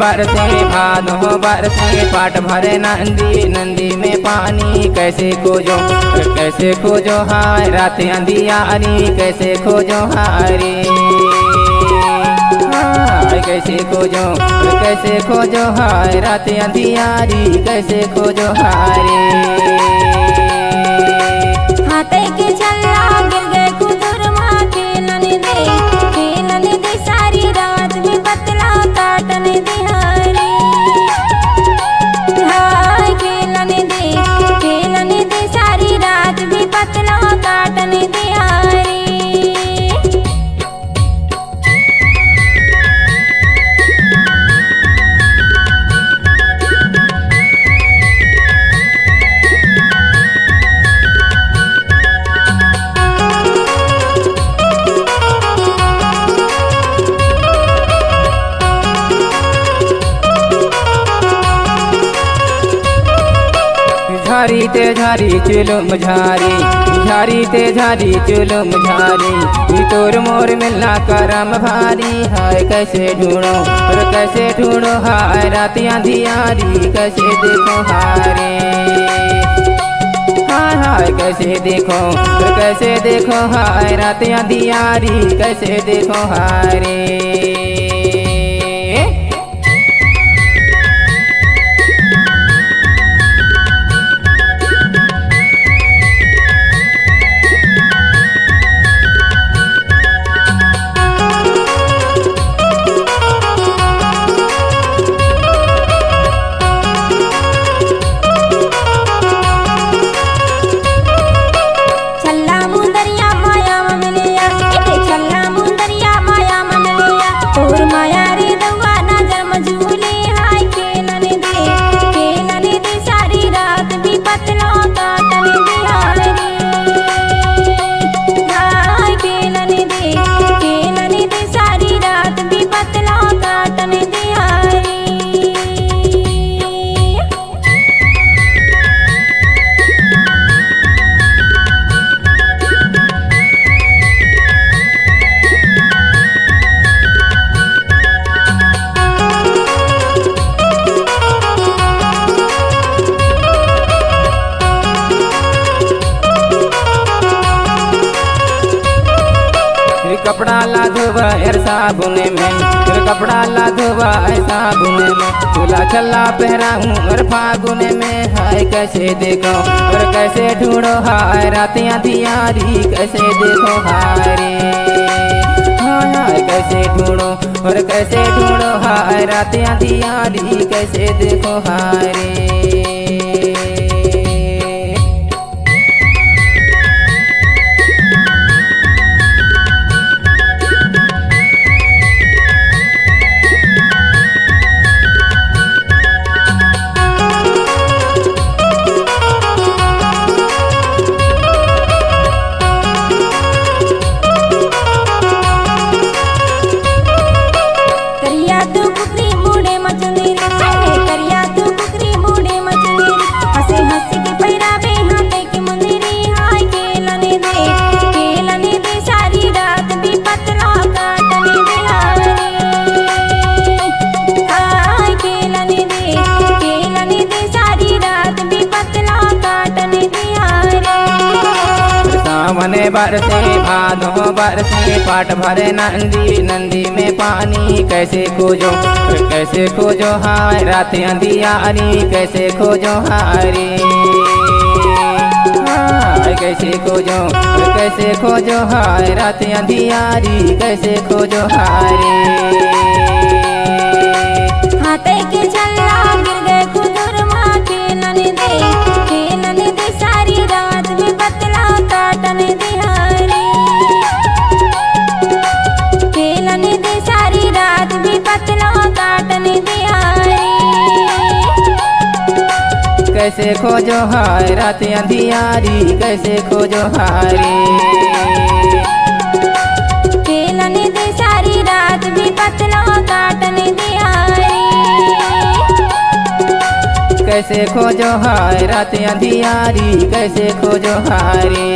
बरसे भादो बरसे पाट भरे नंदी नंदी में पानी कैसे खोजो हाय रात अंधियारी कैसे खोजो हारी कैसे खोजो हाय रात अंधियारी कैसे खोजो हारी हाथे के छल्ला गिर गए कुदुर माँ खेलने दे सारी रात में पतला काटने दे हारे हाय खेलने दे सारी रात में पतला काटने दे हारे झारी ते झारी चुलुम झारी चुलुम झारी तोर मोर मिलना करम भारी हाय कैसे ढूंढो हाय रात अंधियारी कैसे देखो हारे हाय कैसे देखो हाय रात अंधियारी कैसे देखो हारे कपड़ा ला धोबा साबुने में कपड़ा ला धोबा साबुने में चूल्हा चल्ला पहरा हूँ और फागुने में हाय कैसे देखो और कैसे ढूंढो हाय रात अंधियारी कैसे देखो हारे हाय कैसे ढूंढो हाय रात अंधियारी कैसे देखो हारे सावने बरसे भादो बरसे पाट भरे नंदी नंदी में पानी कैसे खोजो हाय रात अंधियारी कैसे खोजो हारी हाय कैसे खोजो हाय रात अंधियारी कैसे खोजो हारी हाथे के छल्ला गिर गए कुदुर माँ खेलने दे सारी रात में पतला काटने दे हारे खेलने दे सारी रात में पतला काटने दे हारे कैसे खोजो हाय रात अंधियारी कैसे खोजो हारे खेलने दे सारी रात में पतला काटने दे हारे कैसे खोजो हाय रात अंधियारी कैसे खोजो हारे।